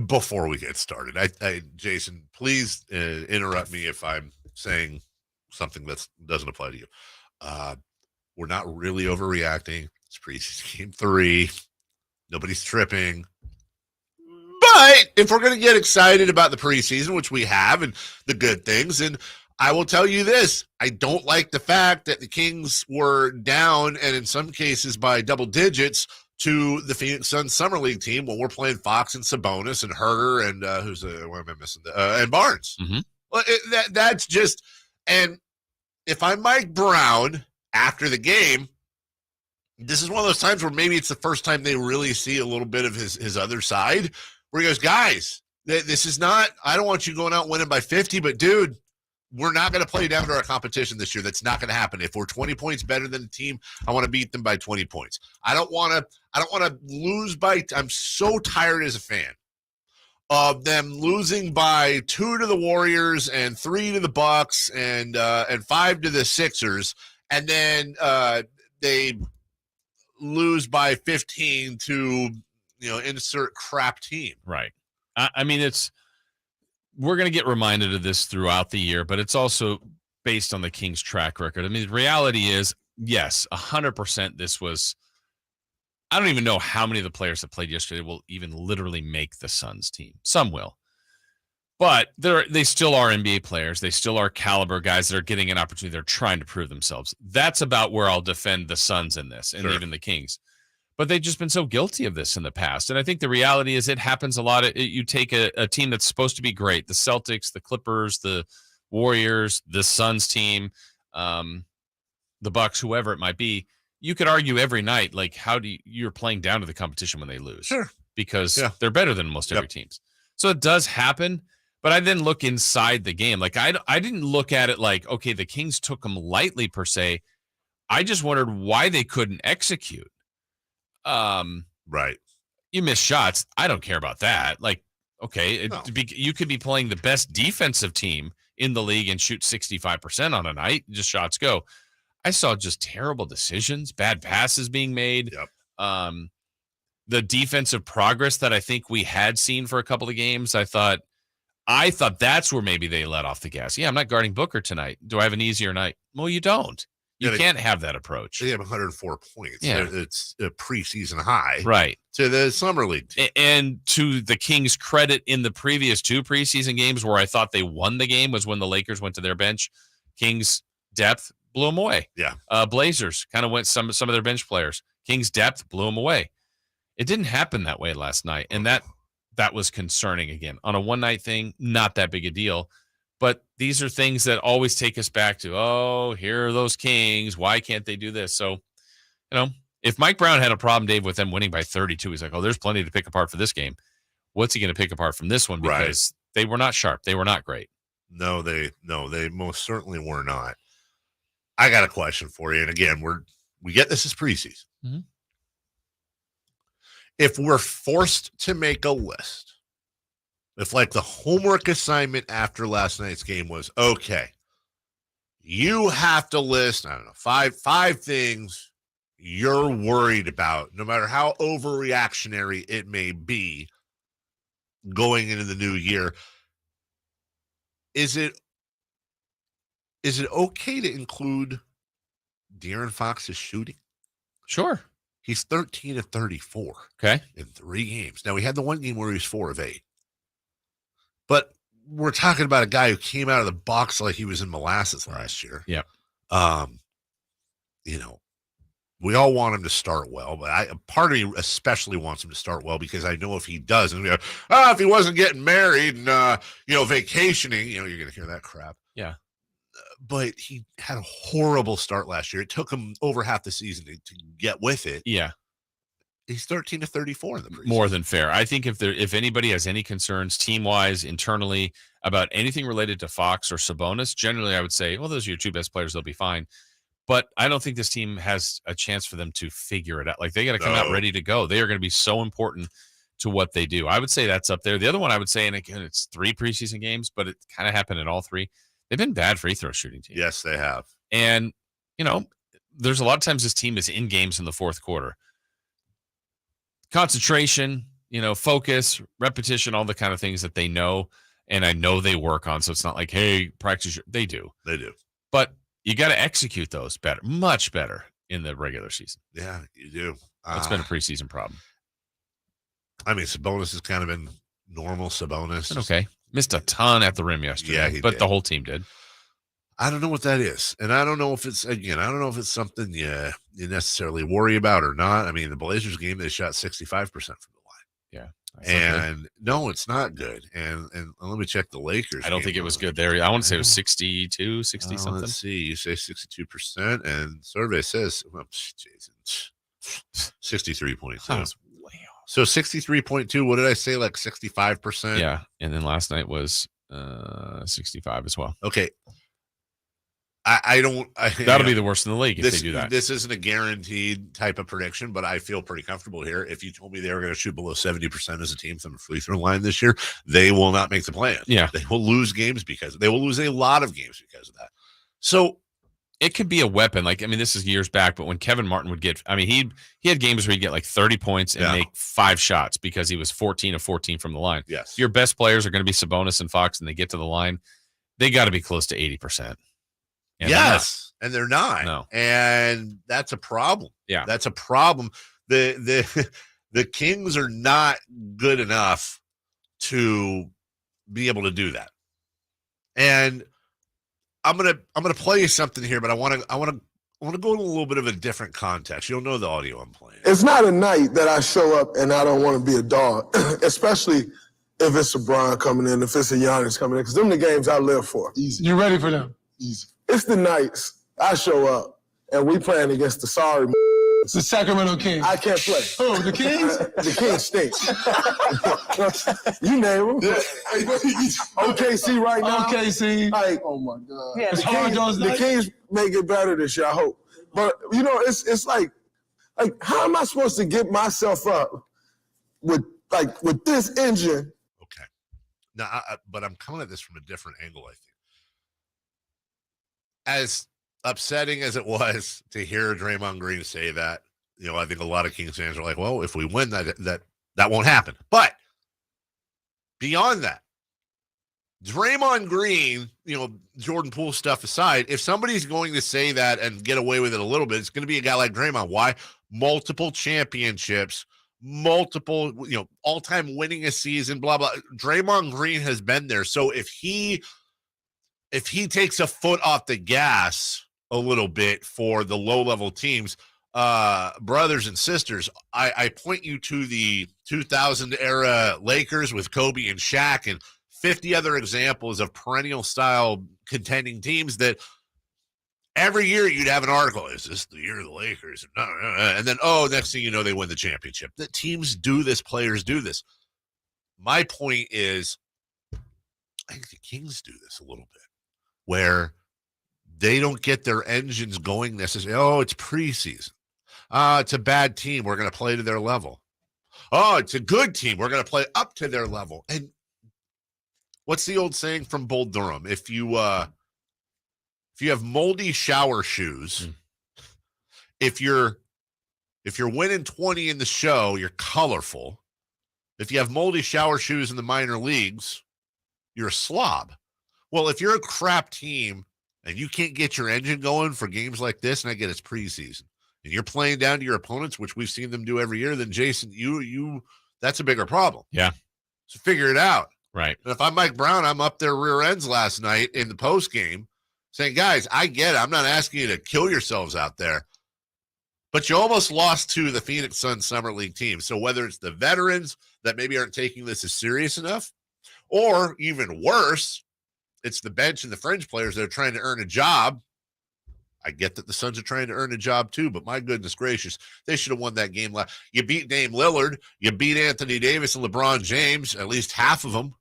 before we get started, Jason, please interrupt me if I'm saying something that doesn't apply to you. We're not really overreacting. It's preseason game 3. Nobody's tripping. But if we're going to get excited about the preseason, which we have, and the good things, and I will tell you this, I don't like the fact that the Kings were down, and in some cases by double digits, to the Phoenix Suns Summer League team when we're playing Fox and Sabonis and Herter and what am I missing? And Barnes. Mm-hmm. Well, that's just, and if I'm Mike Brown after the game, this is one of those times where maybe it's the first time they really see a little bit of his other side, where he goes, guys, this is not, I don't want you going out winning by 50, but dude, we're not going to play down to our competition this year. That's not going to happen. If we're 20 points better than the team, I want to beat them by 20 points. I don't want to lose by, I'm so tired as a fan of them losing by 2 to the Warriors and 3 to the Bucks and 5 to the Sixers. And then they lose by 15 to, insert crap team. Right. I mean, we're going to get reminded of this throughout the year, but it's also based on the Kings' track record. I mean, the reality is, yes, 100% this was, I don't even know how many of the players that played yesterday will even literally make the Suns team. Some will. But they still are NBA players. They still are caliber guys that are getting an opportunity. They're trying to prove themselves. That's about where I'll defend the Suns in this, and even the Kings. But they've just been so guilty of this in the past. And I think the reality is it happens a lot. You take a team that's supposed to be great, the Celtics, the Clippers, the Warriors, the Suns team, the Bucks, whoever it might be. You could argue every night, like, you're playing down to the competition when they lose. Sure. Because they're better than most every teams. So it does happen. But I then look inside the game. Like, I didn't look at it like, okay, the Kings took them lightly per se. I just wondered why they couldn't execute. Right. You miss shots. I don't care about that. Like, okay, you could be playing the best defensive team in the league and shoot 65% on a night. Just shots go. I saw just terrible decisions, bad passes being made. Yep. The defensive progress that I think we had seen for a couple of games, I thought that's where maybe they let off the gas. Yeah, I'm not guarding Booker tonight. Do I have an easier night? Well, you don't. You can't have that approach. They have 104 points. Yeah. It's a preseason high. Right. To the Summer League team. And to the Kings' credit, in the previous 2 preseason games where I thought they won the game was when the Lakers went to their bench. Kings' depth blew them away. Yeah. Blazers kind of went some of their bench players. Kings' depth blew them away. It didn't happen that way last night, and that was concerning again. On a one-night thing, not that big a deal. But these are things that always take us back to, oh, here are those Kings. Why can't they do this? So, if Mike Brown had a problem, Dave, with them winning by 32, he's like, oh, there's plenty to pick apart for this game. What's he going to pick apart from this one? Because they were not sharp. They were not great. No, they most certainly were not. I got a question for you. And again, we get this as preseason. Mm-hmm. If we're forced to make a list, if like the homework assignment after last night's game was, okay, you have to list, I don't know, five things you're worried about, no matter how overreactionary it may be going into the new year. Is it okay to include De'Aaron Fox's shooting? Sure. He's 13 of 34. Okay. In 3 games. Now, we had the one game where he was 4 of 8. But we're talking about a guy who came out of the box like he was in molasses last year. Yeah. We all want him to start well, but part of me especially wants him to start well because I know if he doesn't, if he wasn't getting married and, vacationing, you're going to hear that crap. Yeah. But he had a horrible start last year. It took him over half the season to get with it. Yeah. He's 13 to 34 in the preseason. More than fair. I think if anybody has any concerns team-wise, internally, about anything related to Fox or Sabonis, generally I would say, well, those are your 2 best players. They'll be fine. But I don't think this team has a chance for them to figure it out. Like, they got to come out ready to go. They are going to be so important to what they do. I would say that's up there. The other one I would say, and again, it's 3 preseason games, but it kind of happened in all 3. They've been bad free throw shooting teams. Yes, they have. And, there's a lot of times this team is in games in the fourth quarter. Concentration, focus, repetition, all the kind of things that they know. And I know they work on. So it's not like, hey, practice. They do. They do. But you got to execute those better, much better in the regular season. Yeah, you do. That's been a preseason problem. I mean, Sabonis has kind of been normal Sabonis. Okay. Missed a ton at the rim yesterday, but the whole team did. I don't know what that is. And I don't know if it's something you necessarily worry about or not. I mean, the Blazers game, they shot 65% from the line. Yeah. And no, it's not good. And let me check the Lakers. I don't think it was good there. I want to say it was 62, 60 something. Let's see. You say 62%, and survey says 63.2. That was way off. So 63.2. What did I say? Like 65%? Yeah. And then last night was 65 as well. Okay. That'll be the worst in the league if they do that. This isn't a guaranteed type of prediction, but I feel pretty comfortable here. If you told me they were going to shoot below 70% as a team from the free throw line this year, they will not make the play. Yeah. They will lose games they will lose a lot of games because of that. So it could be a weapon. Like, I mean, this is years back, but when Kevin Martin would get, I mean, he had games where he'd get like 30 points and make 5 shots because he was 14 of 14 from the line. Yes. Your best players are going to be Sabonis and Fox, and they get to the line. They got to be close to 80%. And yes. And they're not. No. And that's a problem. Yeah. That's a problem. The Kings are not good enough to be able to do that. And I'm gonna play you something here, but I want to go in a little bit of a different context. You'll know the audio I'm playing. It's not a night that I show up and I don't want to be a dog, especially if it's a Bron coming in, if it's a Giannis coming in, because them the games I live for. Easy. You ready for them? Easy. It's the nights I show up and we playing against the sorry. It's the Sacramento Kings. I can't play. Oh, the Kings? The Kings stink. You name them. OKC right now. OKC. Like, oh my God. Yeah, it's hard those the nights. Kings make it better this year, I hope. But it's like how am I supposed to get myself up with this engine? Okay. Now, but I'm coming at this from a different angle, I think. As upsetting as it was to hear Draymond Green say that, I think a lot of Kings fans are like, well, if we win that won't happen. But beyond that, Draymond Green, Jordan Poole stuff aside, if somebody's going to say that and get away with it a little bit, it's going to be a guy like Draymond. Why? Multiple championships, multiple, all-time winning a season, blah, blah. Draymond Green has been there. So if he takes a foot off the gas a little bit for the low-level teams, brothers and sisters, I point you to the 2000-era Lakers with Kobe and Shaq and 50 other examples of perennial-style contending teams that every year you'd have an article, is this the year of the Lakers? And then, next thing you know, they win the championship. The teams do this, players do this. My point is, I think the Kings do this a little bit, where they don't get their engines going necessarily. Oh, it's preseason. It's a bad team. We're going to play to their level. Oh, it's a good team. We're going to play up to their level. And what's the old saying from Bull Durham? If you have moldy shower shoes, if you're winning 20 in the show, you're colorful. If you have moldy shower shoes in the minor leagues, you're a slob. Well, if you're a crap team and you can't get your engine going for games like this, and I get it's preseason, and you're playing down to your opponents, which we've seen them do every year, then Jason, you that's a bigger problem. Yeah. So figure it out. Right. And if I'm Mike Brown, I'm up their rear ends last night in the post game saying, guys, I get it. I'm not asking you to kill yourselves out there, but you almost lost to the Phoenix Suns Summer League team. So whether it's the veterans that maybe aren't taking this as serious enough, or even worse, it's the bench and the fringe players that are trying to earn a job. I get that the Suns are trying to earn a job too, but my goodness gracious, they should have won that game. You beat Dame Lillard. You beat Anthony Davis and LeBron James, at least half of them.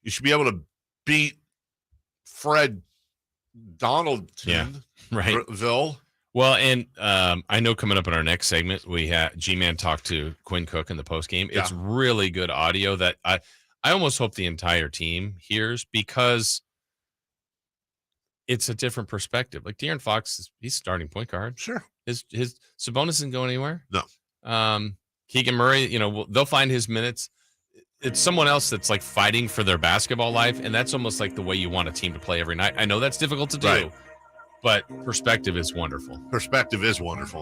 You should be able to beat Fred Donaldson. Yeah, right. Ville. Well, and I know coming up in our next segment, we had G-Man talk to Quinn Cook in the postgame. Yeah. It's really good audio that I almost hope the entire team hears, because it's a different perspective. Like De'Aaron Fox, he's starting point guard. Sure. His Sabonis isn't going anywhere. No. Keegan Murray, they'll find his minutes. It's someone else that's like fighting for their basketball life, and that's almost like the way you want a team to play every night. I know that's difficult to do, Right. but perspective is wonderful. Perspective is wonderful.